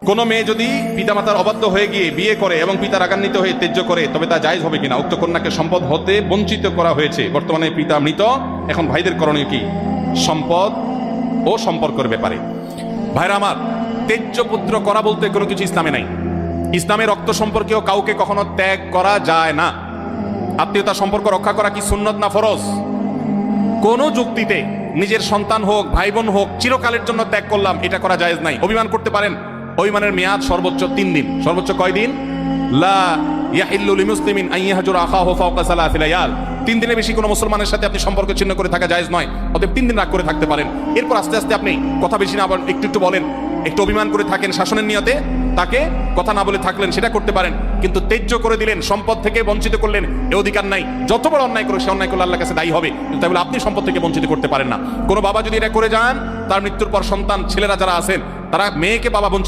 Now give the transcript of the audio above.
কোনো মেয়ে যদি পিতামাতার অবাধ্য হয়ে গিয়ে বিয়ে করে এবং পিতা রাগান্বিত হয়ে ত্যায্য করে, তবে তা জায়েজ হবে কিনা? উক্ত কন্যাকে সম্পদ হতে বঞ্চিত করা হয়েছে, বর্তমানে পিতা মৃত, এখন ভাইদের করণীয় কি সম্পদ ও সম্পর্কের ব্যাপারে? ভাইরা আমার, ত্যায্য পুত্র করা বলতে কোনো কিছু ইসলামে নাই। ইসলামে রক্ত সম্পর্কেও কাউকে কখনো ত্যাগ করা যায় না। আত্মীয়তা সম্পর্ক রক্ষা করা কি সুন্নত না ফরজ? কোন যুক্তিতে নিজের সন্তান হোক, ভাই বোন হোক, চিরকালের জন্য ত্যাগ করলাম, এটা করা জায়েজ নাই। অভিমান করতে পারেন, অভিমানের মেয়াদ সর্বোচ্চ 3 দিন। সর্বোচ্চ কয় দিন? লা ইয়াহিল্লু লিমুসলিমিন আন ইয়াহজুরা আখাহু ফাওকা সালাসি লায়াল। 3 দিনের বেশি কোনো মুসলমানের সাথে আপনি সম্পর্ক ছিন্ন করে থাকা জায়েজ নয়। অতএব 3 দিন রাগ করে থাকতে পারেন। এরপর আস্তে আস্তে আপনি কথা বেশি না, আবার একটু একটু বলেন, একটু অভিমান করে থাকেন শাসনের নিয়তে, তাকে কথা না বলে থাকলেন, সেটা করতে পারেন। কিন্তু ত্যায্য করে দিলেন, সম্পদ থেকে বঞ্চিত করলেন, এ অধিকার নাই। যত বড় অন্যায় করে সে অন্যায় করলে আল্লাহর কাছে দায়ী হবে, কিন্তু তাই বলে আপনি সম্পদ থেকে বঞ্চিত করতে পারেন না। কোনো বাবা যদি এটা করে যান, তার মৃত্যুর পর সন্তান ছেলেরা যারা আছেন, তারা মেয়েকে বাবা বঞ্চিত